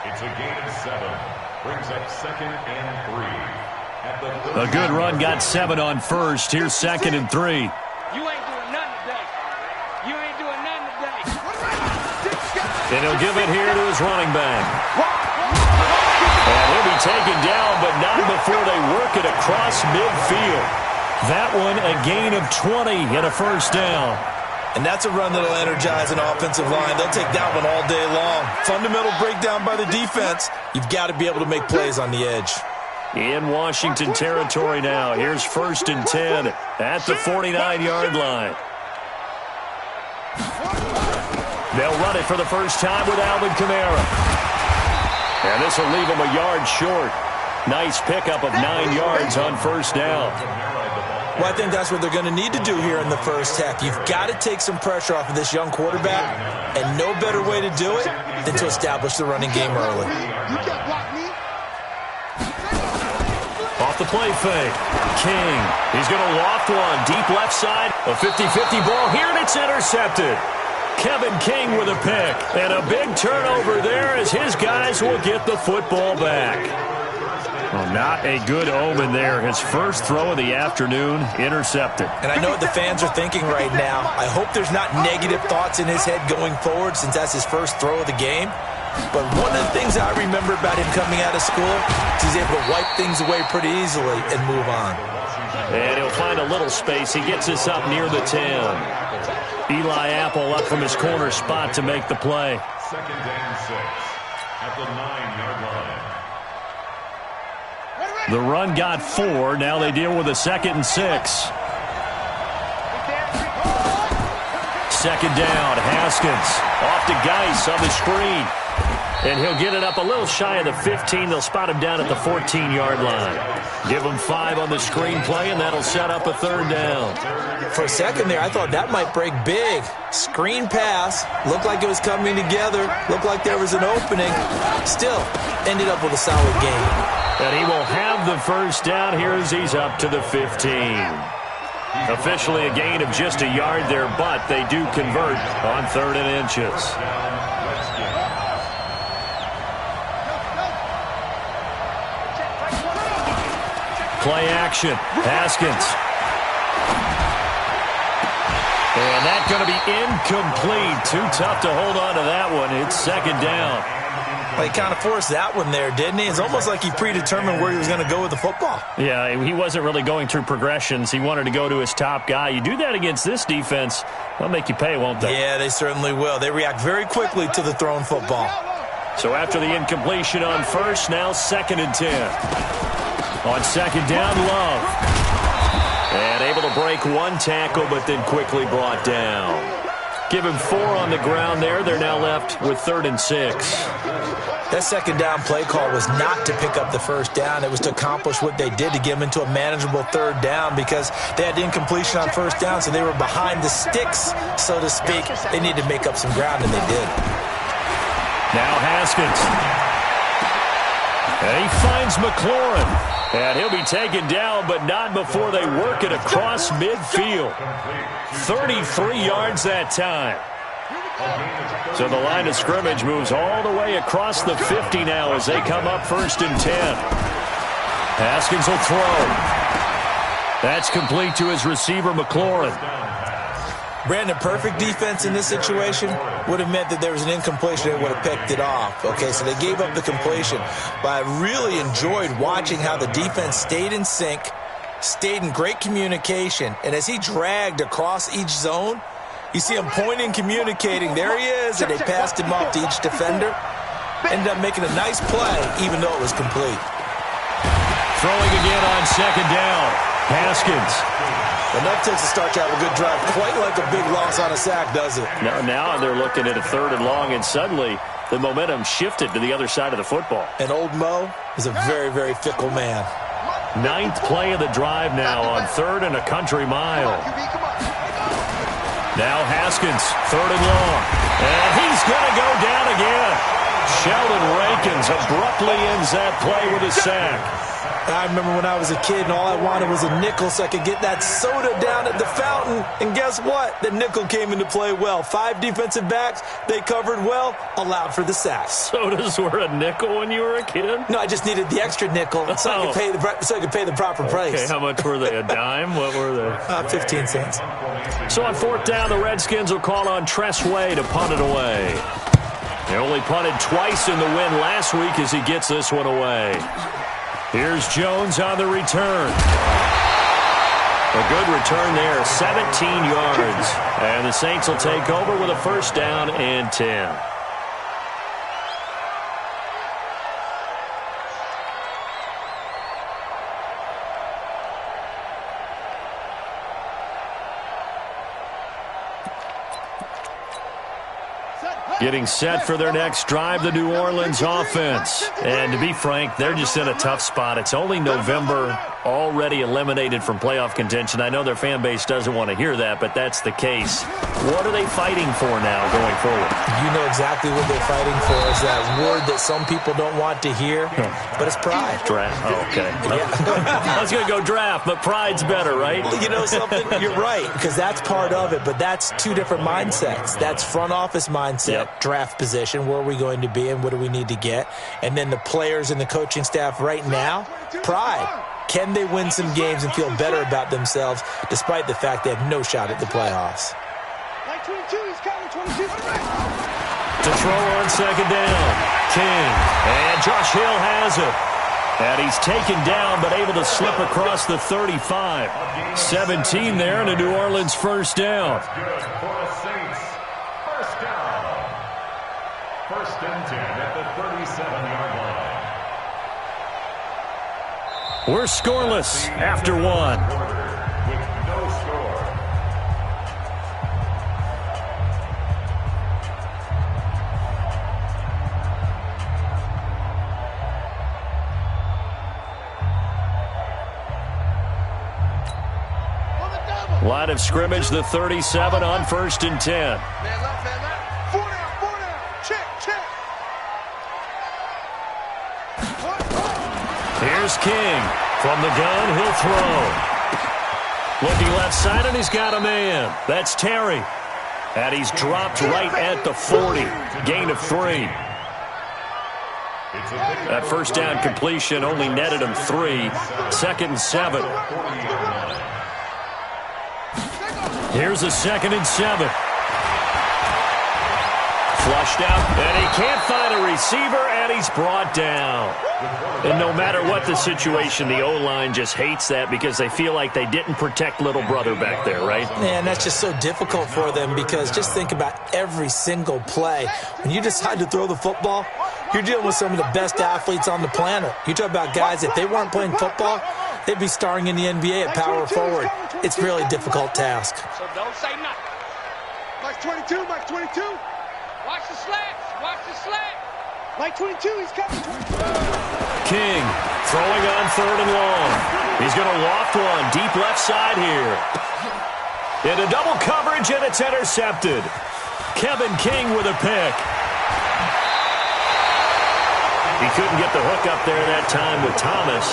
It's a gain of 7. Brings up 2nd and 3. A good run got 7 on first. Here's 2nd and 3. You ain't doing nothing today. You ain't doing nothing today. And he'll give it here to his running back. And he'll be taken down, but not before they work it across midfield. That one a gain of 20 and a first down. And that's a run that'll energize an offensive line. They'll take that one all day long. Fundamental breakdown by the defense. You've got to be able to make plays on the edge. In Washington territory now. Here's 1st and 10 at the 49-yard line. They'll run it for the first time with Alvin Kamara. And this will leave them a yard short. Nice pickup of 9 yards on first down. Well, I think that's what they're going to need to do here in the first half. You've got to take some pressure off of this young quarterback, and no better way to do it than to establish the running game early. Off the play fake. King. He's going to loft one. Deep left side. A 50-50 ball here, and it's intercepted. Kevin King with a pick. And a big turnover there as his guys will get the football back. Well, not a good omen there. His first throw of the afternoon, intercepted. And I know what the fans are thinking right now. I hope there's not negative thoughts in his head going forward since that's his first throw of the game. But one of the things I remember about him coming out of school is he's able to wipe things away pretty easily and move on. And he'll find a little space. He gets us up near the 10. Eli Apple up from his corner spot to make the play. 2nd and 6 at the 9-yard line. The run got 4. Now they deal with a 2nd and 6. 2nd down. Haskins off to Geis on the screen. And he'll get it up a little shy of the 15. They'll spot him down at the 14-yard line. Give him 5 on the screen play, and that'll set up a 3rd down. For a second there, I thought that might break big. Screen pass. Looked like it was coming together. Looked like there was an opening. Still, ended up with a solid game. And he will have the first down here as he's up to the 15. Officially a gain of just a yard there, but they do convert on 3rd and inches. Play action. Haskins. And that's going to be incomplete. Too tough to hold on to that one. It's 2nd down. Well, he kind of forced that one there, didn't he? It's almost like he predetermined where he was going to go with the football. Yeah, he wasn't really going through progressions. He wanted to go to his top guy. You do that against this defense, they'll make you pay, won't they? Yeah, they certainly will. They react very quickly to the thrown football. So after the incompletion on first, now 2nd and 10. On 2nd down, Love. And able to break one tackle, but then quickly brought down. Give him 4 on the ground there. They're now left with 3rd and 6. That 2nd down play call was not to pick up the first down. It was to accomplish what they did to get them into a manageable 3rd down because they had incompletion on first down, so they were behind the sticks, so to speak. They needed to make up some ground, and they did. Now Haskins. And he finds McLaurin. And he'll be taken down, but not before they work it across midfield. 33 yards that time. So the line of scrimmage moves all the way across the 50 now as they come up 1st and 10. Haskins will throw. That's complete to his receiver, McLaurin. Brandon, perfect defense in this situation would have meant that there was an incompletion. They would have picked it off. Okay, so they gave up the completion. But I really enjoyed watching how the defense stayed in sync, stayed in great communication. And as he dragged across each zone, you see him pointing, communicating. There he is, and they passed him off to each defender. Ended up making a nice play, even though it was complete. Throwing again on 2nd down. Haskins. Enough takes to start to have a good drive. Quite like a big loss on a sack, does it? Now they're looking at a 3rd and long, and suddenly the momentum shifted to the other side of the football. And old Mo is a very, very fickle man. 9th play of the drive now on 3rd and a country mile. Now Haskins, 3rd and long. And he's going to go down again. Sheldon Rankins abruptly ends that play with a sack. I remember when I was a kid and all I wanted was a nickel so I could get that soda down at the fountain. And guess what? The nickel came into play well. 5 defensive backs, they covered well, allowed for the sack. Sodas were a nickel when you were a kid? No, I just needed the extra nickel so I could pay the proper price. Okay, how much were they? A dime? What were they? 15 cents. So on 4th down, the Redskins will call on Tress Way to punt it away. They only punted twice in the win last week as he gets this one away. Here's Jones on the return. A good return there, 17 yards. And the Saints will take over with a 1st down and 10. Getting set for their next drive, the New Orleans offense. And to be frank, they're just in a tough spot. It's only November, already eliminated from playoff contention. I know their fan base doesn't want to hear that, but that's the case. What are they fighting for now going forward? You know exactly what they're fighting for. Is that word that some people don't want to hear, but it's pride. Draft. Oh, okay. Yeah. I was going to go draft, but pride's better, right? You know something? You're right, because that's part of it, but that's 2 different mindsets. That's front office mindset. Yep. Draft position, where are we going to be and what do we need to get? And then the players and the coaching staff right now, pride. Can they win some games and feel better about themselves despite the fact they have no shot at the playoffs? To throw on 2nd down, King. And Josh Hill has it. And he's taken down but able to slip across the 35. 17 there and a New Orleans 1st down. First and 10 at the 37-yard line. We're scoreless after 1. With no score. Line of scrimmage, the 37 on 1st and 10. Here's King. From the gun, he'll throw. Looking left side, and he's got a man. That's Terry. And he's dropped right at the 40. Gain of 3. That 1st down completion only netted him 3. 2nd and 7. Here's a 2nd and 7. Flushed out, and he can't find a receiver, and he's brought down. And no matter what the situation, the O-line just hates that because they feel like they didn't protect little brother back there, right? Man, that's just so difficult for them because just think about every single play. When you decide to throw the football, you're dealing with some of the best athletes on the planet. You talk about guys, if they weren't playing football, they'd be starring in the NBA at power forward. It's a really difficult task. So don't say nothing. Mike 22, Mike 22. Watch the slats. Watch the slat. Mike 22, he's coming. King throwing on 3rd and long. He's going to loft one deep left side here. Into double coverage, and it's intercepted. Kevin King with a pick. He couldn't get the hook up there that time with Thomas.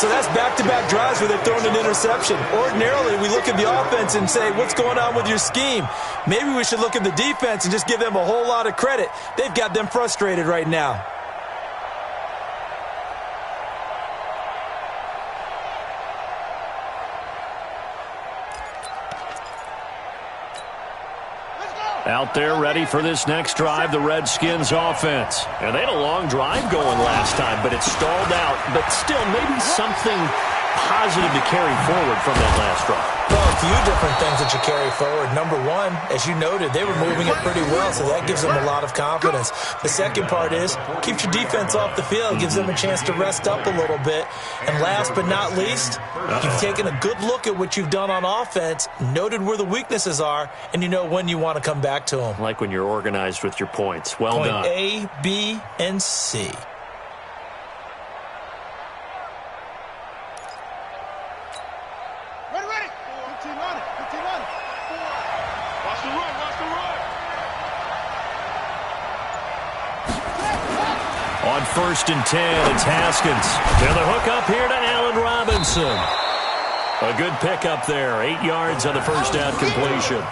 So that's back-to-back drives where they've thrown an interception. Ordinarily, we look at the offense and say, what's going on with your scheme? Maybe we should look at the defense and just give them a whole lot of credit. They've got them frustrated right now. Out there ready for this next drive, the Redskins offense. And they had a long drive going last time, but it stalled out. But still, maybe something positive to carry forward from that last drive. Well, a few different things that you carry forward. Number one, as you noted, they were moving it pretty well, so that gives them a lot of confidence. The second part is, keeps your defense off the field, gives them a chance to rest up a little bit. And last but not least, you've taken a good look at what you've done on offense, noted where the weaknesses are, and you know when you want to come back to them. Like when you're organized with your points. Well done. Point A, B, and C. On 1st and 10, it's Haskins. To the hook up here to Allen Robinson. A good pickup there. 8 yards on the first down completion.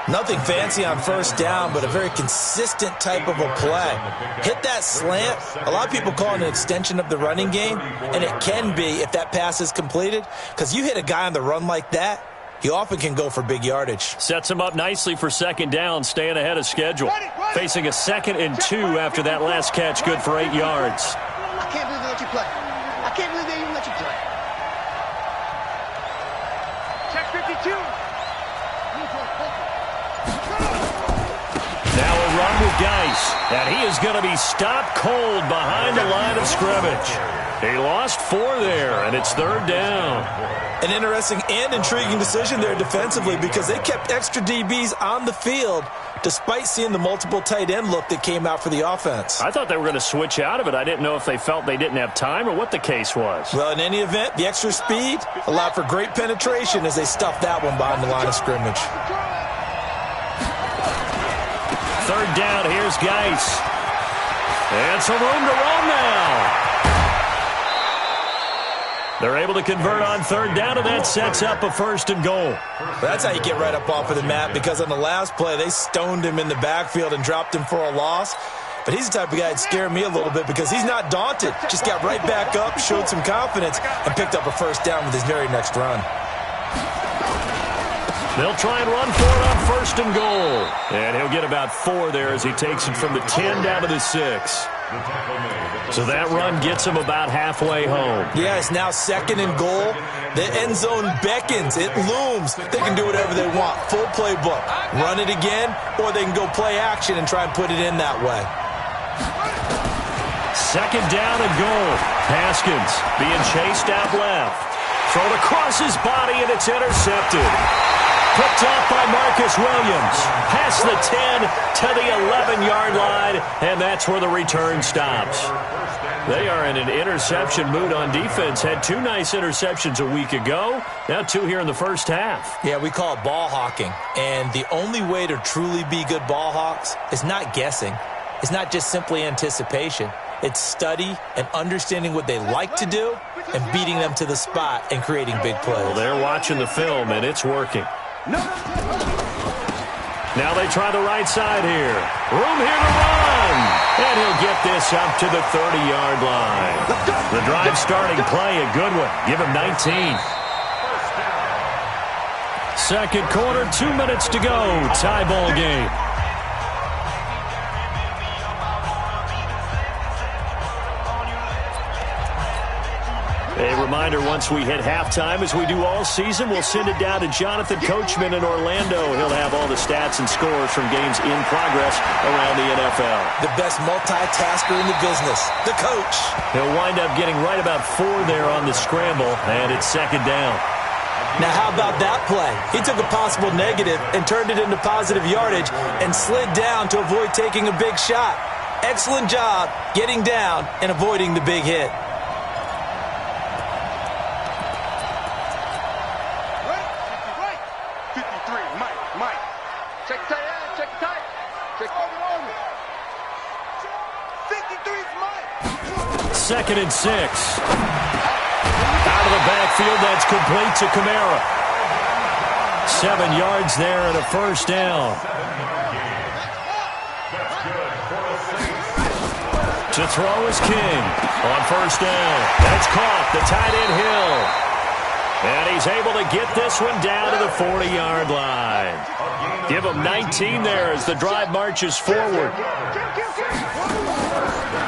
Nothing fancy on first down, but a very consistent type of a play. Hit that slant. A lot of people call it an extension of the running game, and it can be if that pass is completed, because you hit a guy on the run like that, he often can go for big yardage. Sets him up nicely for second down, staying ahead of schedule. Facing a 2nd and 2 after that last catch, good for 8 yards. I can't believe they let you play. I can't believe they even let you play. Check 52. Now a run with Geis, and he is going to be stopped cold behind the line of scrimmage. He lost 4 there, and it's 3rd down. An interesting and intriguing decision there defensively, because they kept extra DBs on the field despite seeing the multiple tight end look that came out for the offense. I thought they were going to switch out of it. I didn't know if they felt they didn't have time or what the case was. Well, in any event, the extra speed allowed for great penetration as they stuffed that one behind the line of scrimmage. 3rd down, here's Geis. And some room to run now. They're able to convert on 3rd down, and that sets up a 1st and goal. That's how you get right up off of the map, because on the last play, they stoned him in the backfield and dropped him for a loss. But he's the type of guy that scared me a little bit, because he's not daunted. Just got right back up, showed some confidence, and picked up a 1st down with his very next run. They'll try and run for it on 1st and goal. And he'll get about 4 there as he takes it from the 10 down to the 6. So that run gets him about halfway home. Yeah, it's now 2nd and goal. The end zone beckons. It looms. They can do whatever they want. Full playbook. Run it again, or they can go play action and try and put it in that way. 2nd down and goal. Haskins being chased out left. Thrown across his body, and it's intercepted. Picked off by Marcus Williams. Past the 10 to the 11-yard line, and that's where the return stops. They are in an interception mood on defense. Had 2 nice interceptions a week ago. Now 2 here in the first half. Yeah, we call it ball hawking. And the only way to truly be good ball hawks is not guessing. It's not just simply anticipation. It's study and understanding what they like to do and beating them to the spot and creating big plays. Well, they're watching the film, and it's working. Now they try the right side here. Room here to run. And he'll get this up to the 30-yard line. The drive starting play, a good one. Give him 19. Second quarter, 2 minutes to go. Tie ball game. A reminder, once we hit halftime, as we do all season, we'll send it down to Jonathan Coachman in Orlando. He'll have all the stats and scores from games in progress around the NFL. The best multitasker in the business, the coach. He'll wind up getting right about 4 there on the scramble, and it's 2nd down. Now, how about that play? He took a possible negative and turned it into positive yardage and slid down to avoid taking a big shot. Excellent job getting down and avoiding the big hit. Check tight end, check tight. Check over. 53's Mike. 2nd and 6. Out of the backfield, that's complete to Kamara. 7 yards there and a 1st down. To throw is King on 1st down. That's caught. The tight end Hill. And he's able to get this one down to the 40-yard line. Give him 19 there as the drive marches forward.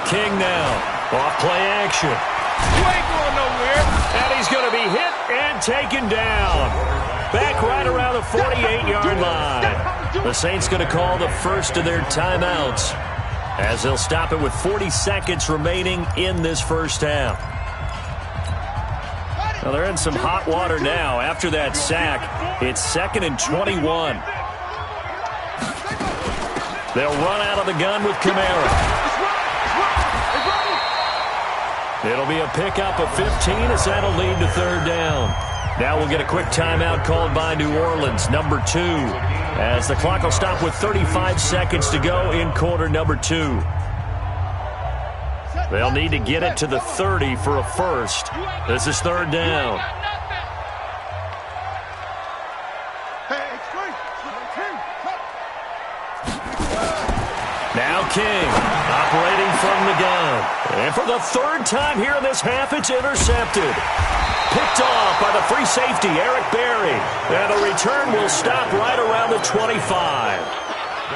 King now. Off play action. You ain't going nowhere. And he's going to be hit and taken down. Back right around the 48-yard line. The Saints going to call the first of their timeouts, as they'll stop it with 40 seconds remaining in this first half. Well, they're in some hot water now. After that sack, it's 2nd and 21. They'll run out of the gun with Kamara. It'll be a pickup of 15 as that'll lead to 3rd down. Now we'll get a quick timeout called by New Orleans, number 2, as the clock will stop with 35 seconds to go in quarter number 2. They'll need to get it to the 30 for a first. This is third down. Now King, operating from the gun. And for the third time here in this half, it's intercepted. Picked off by the free safety, Eric Berry. And the return will stop right around the 25.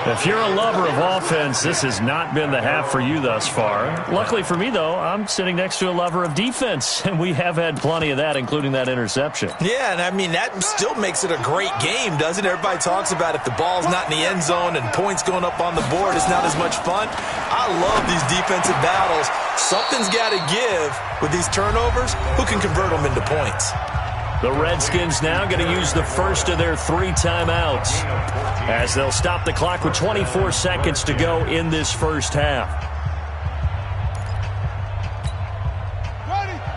If you're a lover of offense, this has not been the half for you thus far. Luckily for me, though, I'm sitting next to a lover of defense, and we have had plenty of that, including that interception. Yeah, and I mean, that still makes it a great game, doesn't it? Everybody talks about if the ball's not in the end zone and points going up on the board, it's not as much fun. I love these defensive battles. Something's got to give with these turnovers. Who can convert them into points? The Redskins now going to use the first of their 3 timeouts as they'll stop the clock with 24 seconds to go in this first half.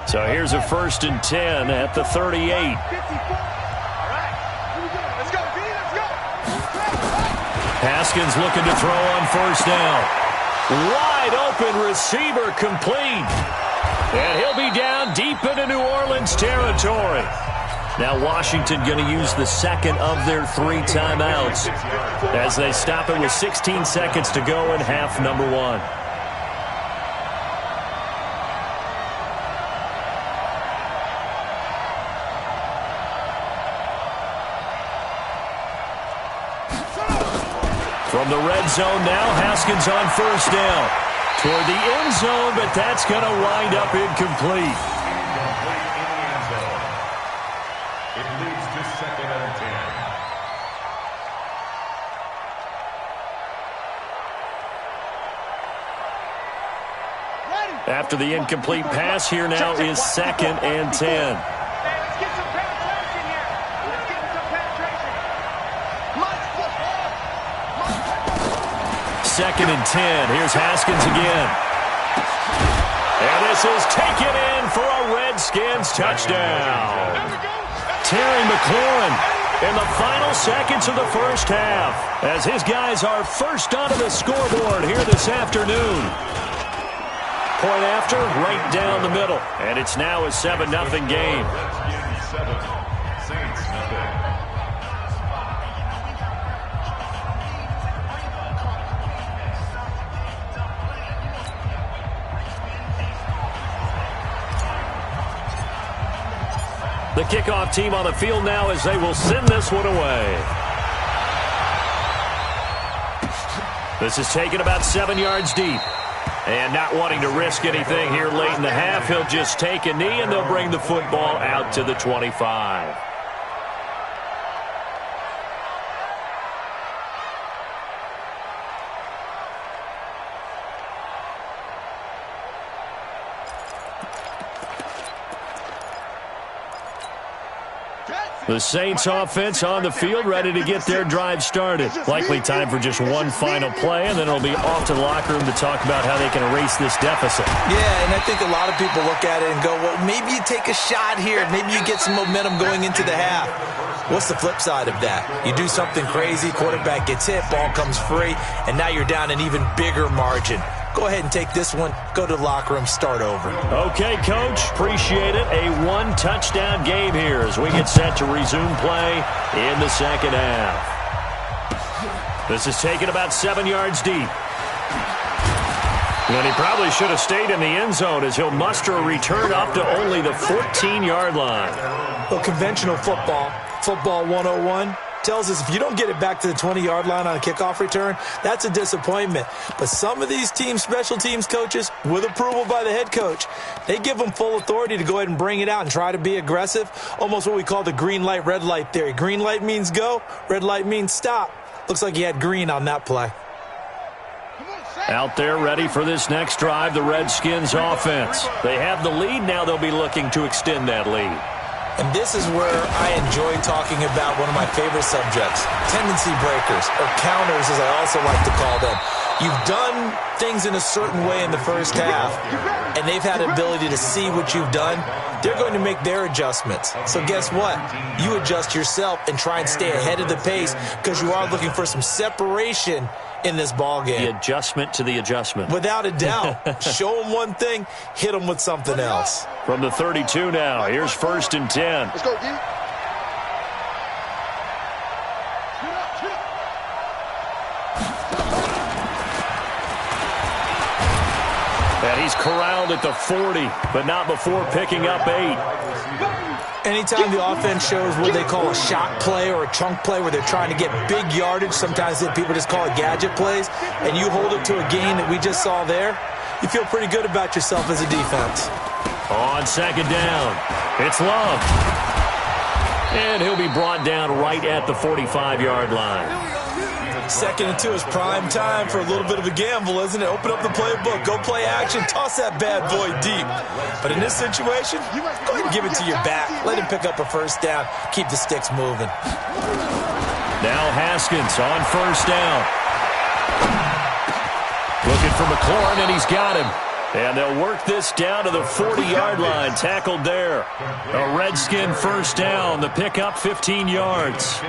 So here's a 1st and 10 at the 38. Haskins looking to throw on first down. Wide open receiver complete. And he'll be down deep into New Orleans territory. Now Washington going to use the second of their 3 timeouts as they stop it with 16 seconds to go in half number 1. From the red zone now, Haskins on first down. Toward the end zone, but that's going to wind up incomplete. It leads to 2nd and 10. After the incomplete pass, here now is 2nd and 10. Let's get some penetration here. Let's get some penetration. 2nd and 10. Here's Haskins again. And this is taken in for a Redskins touchdown. Terry McLaurin in the final seconds of the first half as his guys are first onto the scoreboard here this afternoon. Point after, right down the middle. And it's now a 7-0 game. Redskins 7, Saints nothing. The kickoff team on the field now as they will send this one away. This is taken about 7 yards deep. And not wanting to risk anything here late in the half, he'll just take a knee and they'll bring the football out to the 25. The Saints offense on the field, ready to get their drive started. Likely time for just one final play, and then it'll be off to the locker room to talk about how they can erase this deficit. Yeah, and I think a lot of people look at it and go, well, maybe you take a shot here. Maybe you get some momentum going into the half. What's the flip side of that? You do something crazy, quarterback gets hit, ball comes free, and now you're down an even bigger margin. Go ahead and take this one, go to the locker room, start over. Okay, Coach, appreciate it. A 1-touchdown game here as we get set to resume play in the second half. This is taken about 7 yards deep. And he probably should have stayed in the end zone as he'll muster a return up to only the 14-yard line. Well, conventional football 101, tells us if you don't get it back to the 20-yard line on a kickoff return, that's a disappointment. But some of these teams, special teams coaches, with approval by the head coach, they give them full authority to go ahead and bring it out and try to be aggressive, almost what we call the green light, red light theory. Green light means go, red light means stop. Looks like he had green on that play. Out there ready for this next drive, the Redskins offense. They have the lead, now they'll be looking to extend that lead. And this is where I enjoy talking about one of my favorite subjects, tendency breakers, or counters as I also like to call them. You've done things in a certain way in the first half, and they've had the ability to see what you've done. They're going to make their adjustments. So guess what? You adjust yourself and try and stay ahead of the pace because you are looking for some separation in this ball game. The adjustment to the adjustment. Without a doubt. Show them one thing, hit them with something else. From the 32 now, here's 1st and 10. Let's go, D. And he's corralled at the 40, but not before picking up 8. Anytime the offense shows what they call a shot play or a chunk play where they're trying to get big yardage, sometimes people just call it gadget plays, and you hold it to a gain that we just saw there, you feel pretty good about yourself as a defense. On 2nd down, it's Love. And he'll be brought down right at the 45-yard line. 2nd and 2 is prime time for a little bit of a gamble, isn't it? Open up the playbook, go play action, toss that bad boy deep. But in this situation, go ahead and give it to your back. Let him pick up a 1st down. Keep the sticks moving. Now Haskins on 1st down. Looking for McLaurin, and he's got him. And they'll work this down to the 40-yard line, tackled there. A Redskin 1st down, the pickup 15 yards.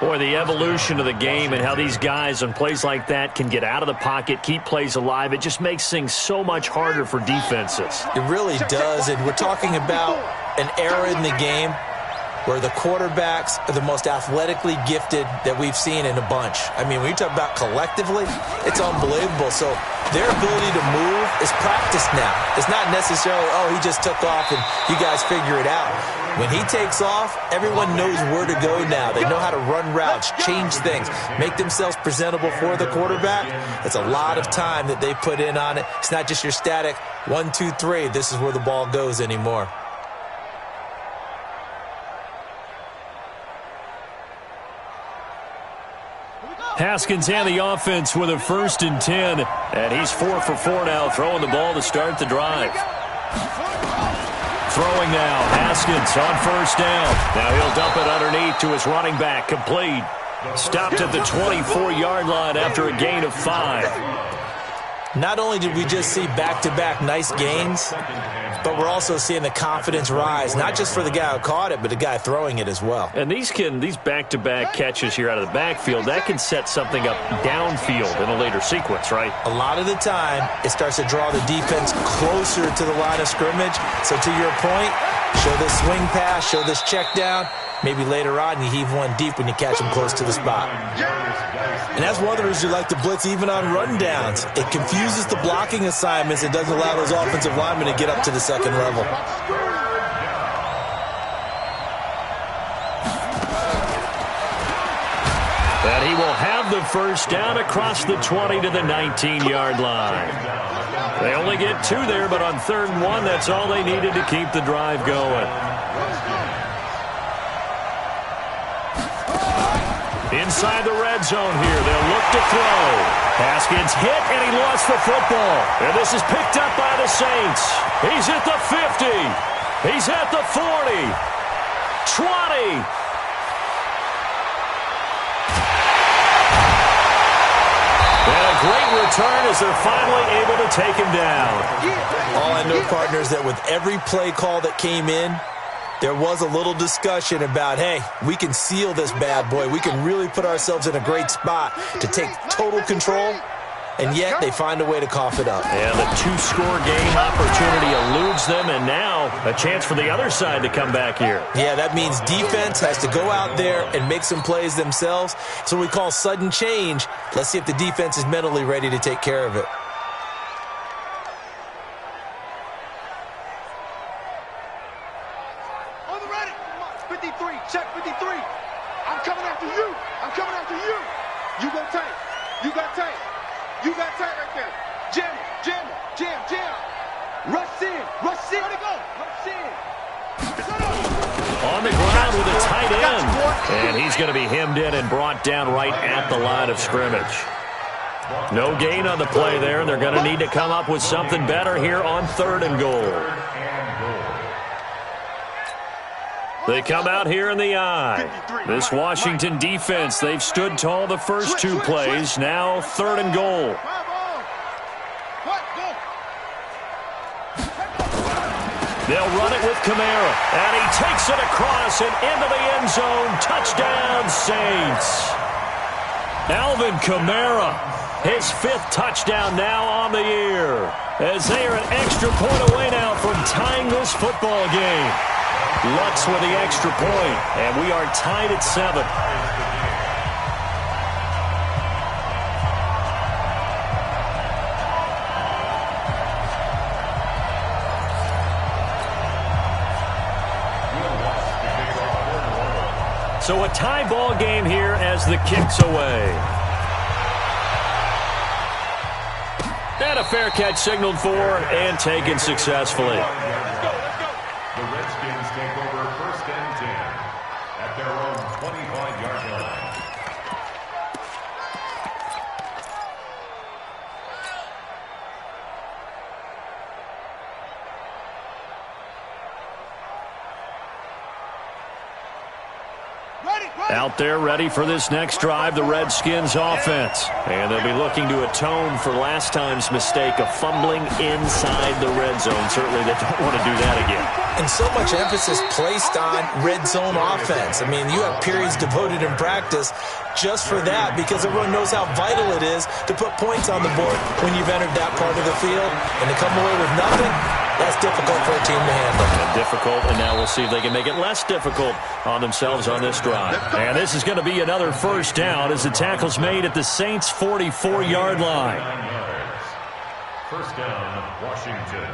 Boy, the evolution of the game and how these guys on plays like that can get out of the pocket, keep plays alive, it just makes things so much harder for defenses. It really does, and we're talking about an era in the game where the quarterbacks are the most athletically gifted that we've seen in a bunch. I mean, when you talk about collectively, it's unbelievable. So their ability to move is practiced now. It's not necessarily, oh, he just took off and you guys figure it out. When he takes off, everyone knows where to go now. They know how to run routes, change things, make themselves presentable for the quarterback. It's a lot of time that they put in on it. It's not just your static 1, 2, 3. This is where the ball goes anymore. Haskins and the offense with a 1st and 10. And he's 4 for 4 now, throwing the ball to start the drive. Throwing now, Haskins on 1st down. Now he'll dump it underneath to his running back, complete. Stopped at the 24-yard line after a gain of 5. Not only did we just see back-to-back nice gains, but we're also seeing the confidence rise, not just for the guy who caught it, but the guy throwing it as well. And these back-to-back catches here out of the backfield, that can set something up downfield in a later sequence, right? A lot of the time, it starts to draw the defense closer to the line of scrimmage. So to your point, show this swing pass, show this check down. Maybe later on you heave one deep when you catch them close to the spot. And that's one of the reasons you like to blitz even on rundowns. It confuses the blocking assignments. It doesn't allow those offensive linemen to get up to the second level. But he will have the 1st down across the 20 to the 19-yard line. They only get 2 there, but on 3rd and 1, that's all they needed to keep the drive going. Inside the red zone here, they'll look to throw. Haskins hit, and he lost the football. And this is picked up by the Saints. He's at the 50. He's at the 40. 20. And a great return as they're finally able to take him down. All I know, partners, that with every play call that came in, there was a little discussion about, hey, we can seal this bad boy. We can really put ourselves in a great spot to take total control, and yet they find a way to cough it up. And the 2-score game opportunity eludes them, and now a chance for the other side to come back here. Yeah, that means defense has to go out there and make some plays themselves. So we call sudden change. Let's see if the defense is mentally ready to take care of it. Check 53. I'm coming after you. I'm coming after you. You go tight. You got tight. You got tight right there. Jam it. Jam it. Jam. Jam. Rush in. Rush in. Where'd it go? Rush in. On the ground with a tight end. And he's going to be hemmed in and brought down right at the line of scrimmage. No gain on the play there. They're going to need to come up with something better here on 3rd and goal. They come out here in the eye. This Washington defense, they've stood tall the first 2 plays. Now 3rd and goal. They'll run it with Kamara. And he takes it across and into the end zone. Touchdown, Saints. Alvin Kamara, his 5th touchdown now on the year, as they are an extra point away now from tying this football game. Lutz with the extra point, and we are tied at 7. So a tie ball game here as the kick's away. And a fair catch signaled for and taken successfully. The Redskins take over 1st and 10 at their own 25-yard line. Out there ready for this next drive, the Redskins offense. And they'll be looking to atone for last time's mistake of fumbling inside the red zone. Certainly they don't want to do that again. And so much emphasis placed on red zone offense. I mean, you have periods devoted in practice just for that because everyone knows how vital it is to put points on the board when you've entered that part of the field. And to come away with nothing, that's difficult for a team to handle. And difficult, and now we'll see if they can make it less difficult on themselves on this drive. And this is going to be another 1st down as the tackle's made at the Saints' 44-yard line. 1st down, Washington.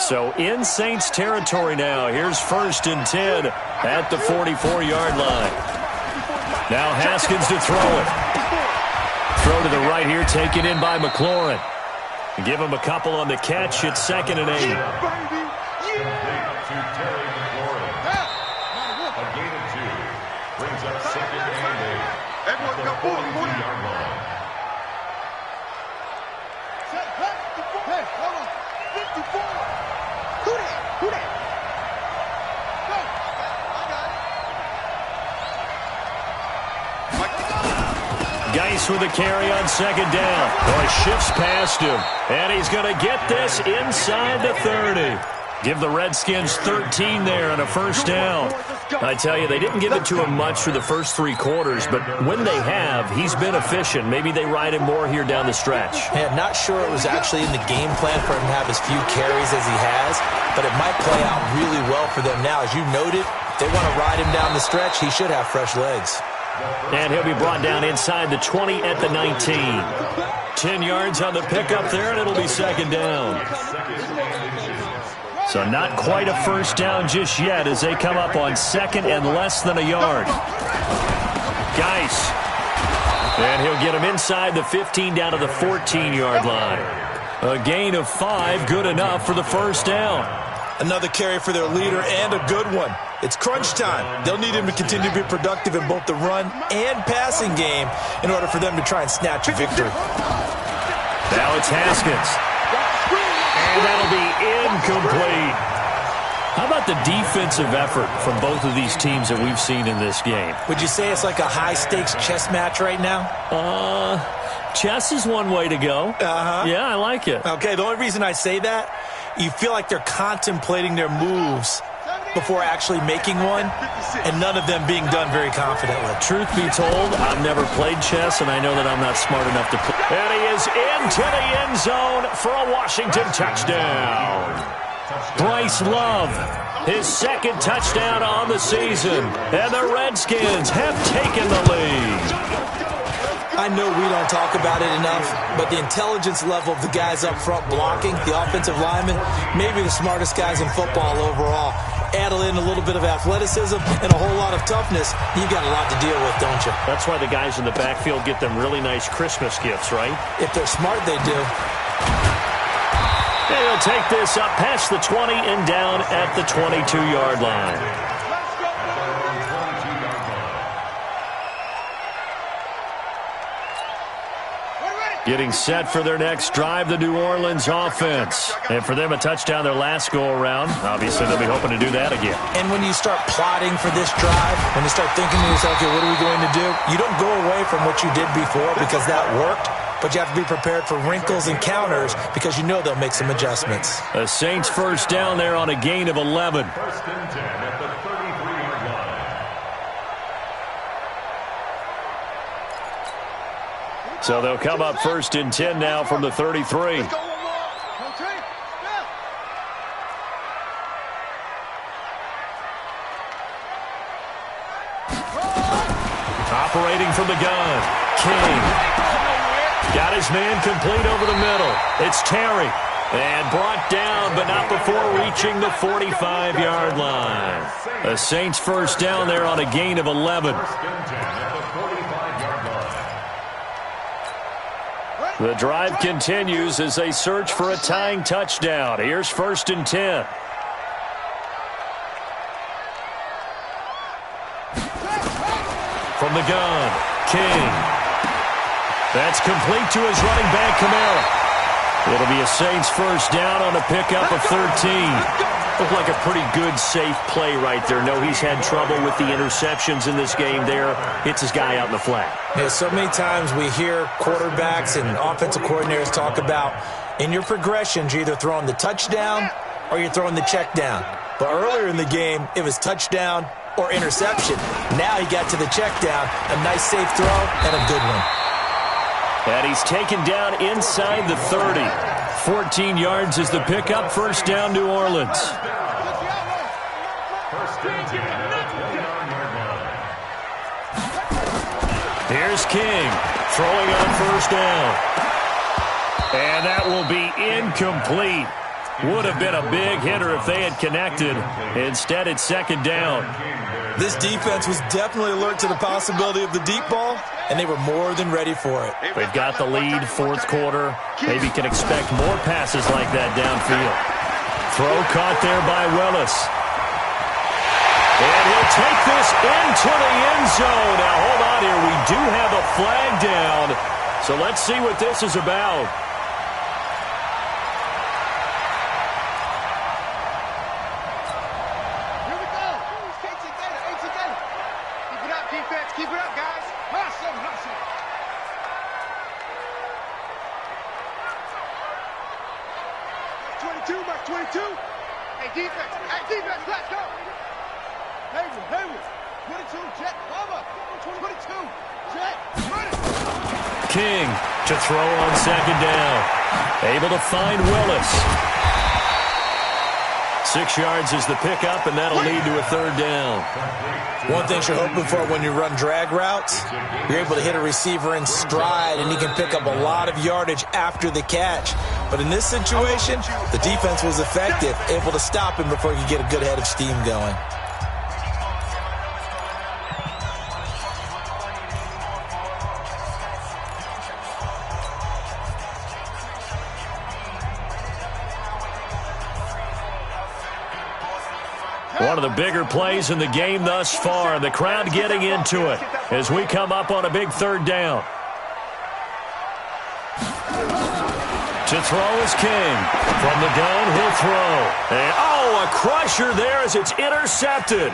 So in Saints territory now. Here's 1st and 10 at the 44-yard line. Now Haskins to throw it. Throw to the right here, taken in by McLaurin. Give him a couple on the catch. It's 2nd and 8. To Terry McLaurin. A gain of 2. Brings up 2nd and 8. Everyone At got the 40. 42-yard line. Hey, hold on. 54. Who that? Who that? Go. I got it. Geis with a carry on 2nd down. Boy, shifts past him. And he's going to get this inside the 30. Give the Redskins 13 there on a 1st down. I tell you, they didn't give it to him much for the first 3 quarters, but when they have, he's been efficient. Maybe they ride him more here down the stretch. Yeah, not sure it was actually in the game plan for him to have as few carries as he has, but it might play out really well for them now. As you noted, if they want to ride him down the stretch, he should have fresh legs. And he'll be brought down inside the 20 at the 19. 10 yards on the pickup there, and it'll be 2nd down. So not quite a 1st down just yet as they come up on 2nd and less than a yard. Geis. And he'll get him inside the 15 down to the 14-yard line. A gain of 5, good enough for the 1st down. Another carry for their leader and a good one. It's crunch time. They'll need him to continue to be productive in both the run and passing game in order for them to try and snatch a victory. Now it's Haskins. And that'll be incomplete. How about the defensive effort from both of these teams that we've seen in this game? Would you say it's like a high-stakes chess match right now? Chess is one way to go. Yeah, I like it. Okay, the only reason I say that, you feel like they're contemplating their moves before actually making one, and none of them being done very confidently. Truth be told, I've never played chess, and I know that I'm not smart enough to play. And he is into the end zone for a Washington touchdown. Bryce Love, his 2nd touchdown on the season, and the Redskins have taken the lead. I know we don't talk about it enough, but the intelligence level of the guys up front blocking, the offensive linemen, maybe the smartest guys in football overall. Add in a little bit of athleticism and a whole lot of toughness, you've got a lot to deal with, don't you? That's why the guys in the backfield get them really nice Christmas gifts, right? If they're smart, they do. They'll take this up past the 20 and down at the 22-yard line. Getting set for their next drive, the New Orleans offense. And for them, a touchdown their last go-around. Obviously, they'll be hoping to do that again. And when you start plotting for this drive, when you start thinking to yourself, okay, what are we going to do? You don't go away from what you did before because that worked, but you have to be prepared for wrinkles and counters because you know they'll make some adjustments. The Saints 1st down there on a gain of 11. 1st and 10 at the 33-yard line. So they'll come up 1st and 10 now from the 33. Let's go one more. Come on, Trey. Yeah. Operating from the gun, King. Got his man complete over the middle. It's Terry. And brought down, but not before reaching the 45-yard line. The Saints 1st down there on a gain of 11. The drive continues as they search for a tying touchdown. Here's 1st and 10. From the gun, King. That's complete to his running back, Kamara. It'll be a Saints 1st down on a pickup of 13. Looked like a pretty good, safe play right there. No, he's had trouble with the interceptions in this game there. Hits his guy out in the flat. Yeah, so many times we hear quarterbacks and offensive coordinators talk about in your progressions, you're either throwing the touchdown or you're throwing the check down. But earlier in the game, it was touchdown or interception. Now he got to the check down, a nice safe throw and a good one. And he's taken down inside the 30. 14 yards is the pickup. 1st down, New Orleans. Here's King throwing on 1st down. And that will be incomplete. Would have been a big hitter if they had connected. Instead, it's 2nd down. This defense was definitely alert to the possibility of the deep ball, and they were more than ready for it. They've got the lead, 4th quarter. Maybe can expect more passes like that downfield. Throw caught there by Willis. And he'll take this into the end zone. Now, hold on here. We do have a flag down. So let's see what this is about. Keep it up, guys. Hustle, hustle. Mark 22, Mark 22. Hey, defense, let's go. Hayward. 22, jet, cover. 22, jet, run it. King to throw on 2nd down. Able to find Willis. 6 yards is the pickup, and that'll lead to a 3rd down. One thing you're hoping for when you run drag routes, you're able to hit a receiver in stride, and he can pick up a lot of yardage after the catch. But in this situation, the defense was effective, able to stop him before he could get a good head of steam going. One of the bigger plays in the game thus far. The crowd getting into it as we come up on a big 3rd down. To throw is King. From the gun, he'll throw. And, a crusher there as it's intercepted.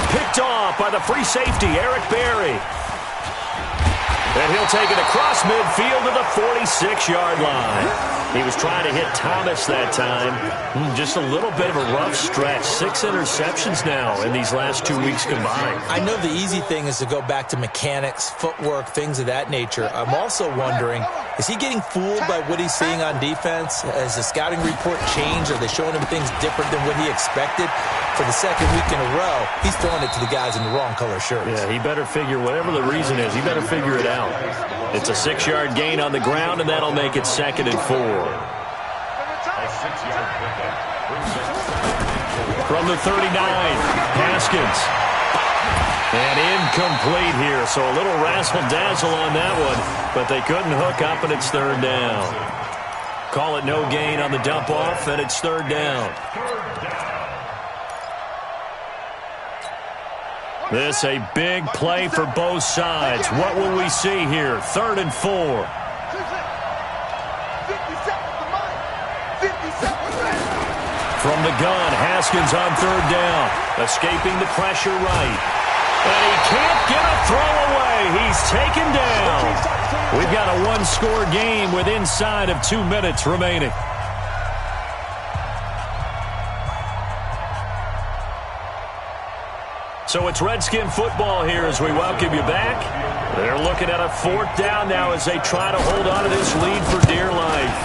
Picked off by the free safety, Eric Berry. And he'll take it across midfield to the 46-yard line. He was trying to hit Thomas that time. Just a little bit of a rough stretch. 6 interceptions now in these last 2 weeks combined. I know the easy thing is to go back to mechanics, footwork, things of that nature. I'm also wondering, is he getting fooled by what he's seeing on defense? Has the scouting report changed? Are they showing him things different than what he expected? For the 2nd week in a row, he's throwing it to the guys in the wrong color shirts. Yeah, he better figure, whatever the reason is, he better figure it out. It's a 6-yard gain on the ground, and that'll make it 2nd and 4. From the 39, Haskins. And incomplete here, so a little razzle-dazzle on that one, but they couldn't hook up, and it's 3rd down. Call it no gain on the dump-off, and it's 3rd down. This a big play for both sides. What will we see here? 3rd and 4. From the gun, Haskins on 3rd down. Escaping the pressure right. And he can't get a throw away. He's taken down. We've got a 1-score game with inside of 2 minutes remaining. So it's Redskin football here as we welcome you back. They're looking at a 4th down now as they try to hold on to this lead for dear life.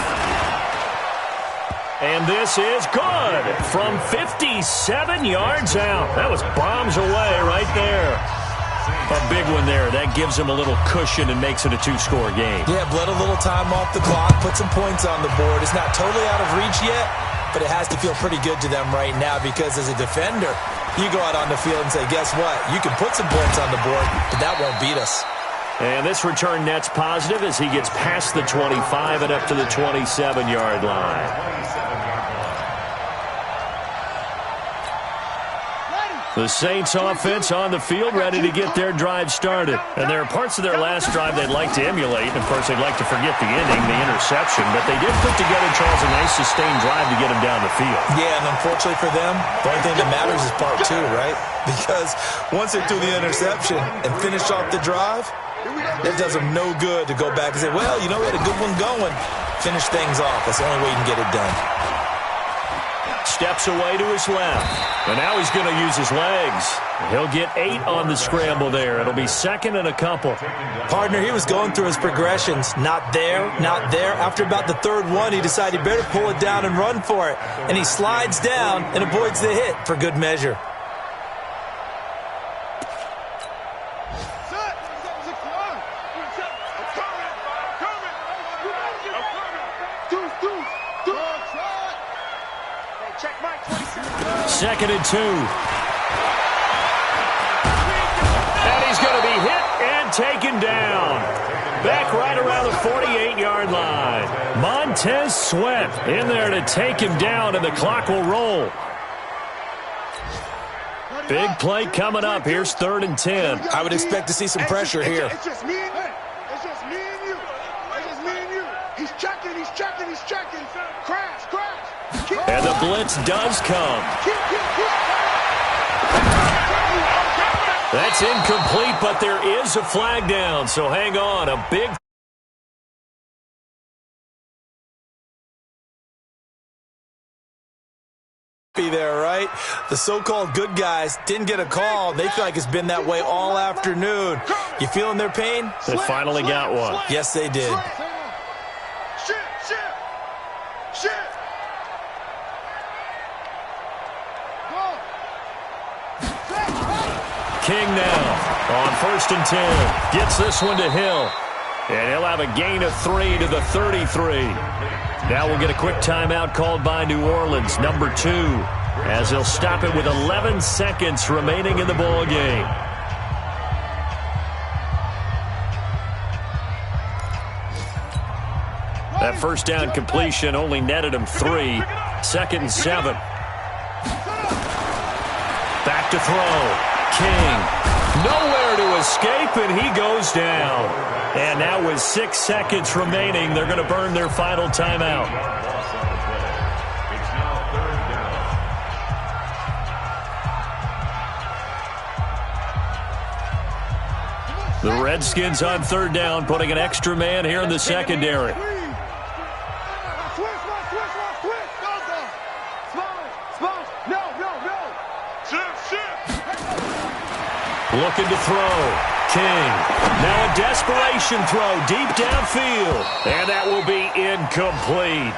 And this is good from 57 yards out. That was bombs away right there. A big one there. That gives them a little cushion and makes it a 2-score game. Yeah, bled a little time off the clock, put some points on the board. It's not totally out of reach yet, but it has to feel pretty good to them right now because as a defender, you go out on the field and say, guess what? You can put some points on the board, but that won't beat us. And this return net's positive as he gets past the 25 and up to the 27-yard line. The Saints offense on the field ready to get their drive started. And there are parts of their last drive they'd like to emulate. Of course, they'd like to forget the ending, the interception. But they did put together, Charles, a nice sustained drive to get them down the field. Yeah, and unfortunately for them, the only thing that matters is part 2, right? Because once they do the interception and finish off the drive, it does them no good to go back and say, well, you know, we had a good one going. Finish things off. That's the only way you can get it done. Steps away to his left. And now he's going to use his legs. He'll get 8 on the scramble there. It'll be 2nd and a couple. Partner, he was going through his progressions. Not there, not there. After about the 3rd one, he decided he better pull it down and run for it. And he slides down and avoids the hit for good measure. Second and 2. And he's going to be hit and taken down. Back right around the 48-yard line. Montez Sweat in there to take him down, and the clock will roll. Big play coming up. Here's 3rd and 10. I would expect to see some pressure here. It's just me and you. It's just me and you. It's just me and you. He's checking, he's checking, he's checking. Crash, crash. And the blitz does come. That's incomplete, but there is a flag down, so hang on. A big there, right? The so-called good guys didn't get a call. They feel like it's been that way all afternoon. You feeling their pain? They finally got one. Yes, they did. King now on 1st and 10. Gets this one to Hill. And he'll have a gain of 3 to the 33. Now we'll get a quick timeout called by New Orleans, number 2, as they'll stop it with 11 seconds remaining in the ball game. That first down completion only netted him 3. 2nd and 7. Back to throw. King, nowhere to escape, and he goes down. And now with 6 seconds remaining, they're going to burn their final timeout. The Redskins on 3rd down, putting an extra man here in the secondary. Looking to throw. King. Now a desperation throw deep downfield. And that will be incomplete.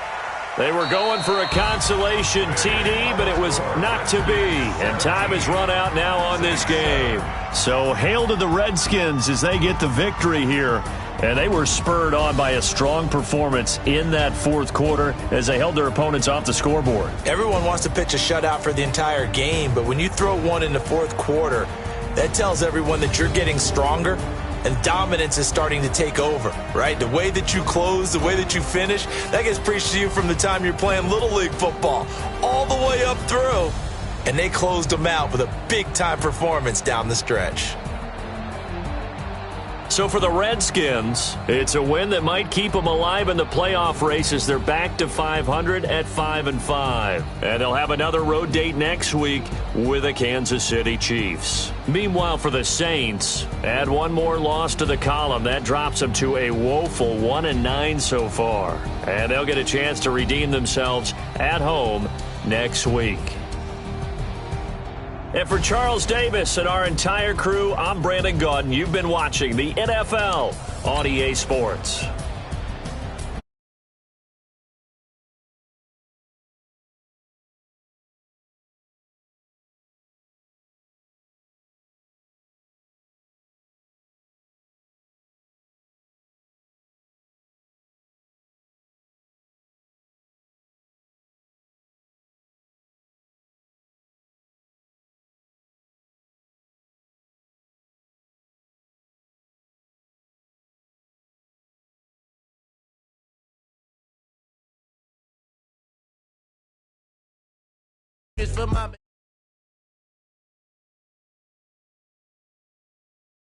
They were going for a consolation TD, but it was not to be. And time has run out now on this game. So hail to the Redskins as they get the victory here. And they were spurred on by a strong performance in that 4th quarter as they held their opponents off the scoreboard. Everyone wants to pitch a shutout for the entire game, but when you throw one in the 4th quarter, that tells everyone that you're getting stronger and dominance is starting to take over, right? The way that you close, the way that you finish, that gets preached to you from the time you're playing Little League football all the way up through. And they closed them out with a big-time performance down the stretch. So for the Redskins, it's a win that might keep them alive in the playoff race as they're back to 500 at 5-5. And they'll have another road date next week with the Kansas City Chiefs. Meanwhile, for the Saints, add one more loss to the column. That drops them to a woeful 1-9 so far. And they'll get a chance to redeem themselves at home next week. And for Charles Davis and our entire crew, I'm Brandon Gaudin. You've been watching the NFL on EA Sports. For my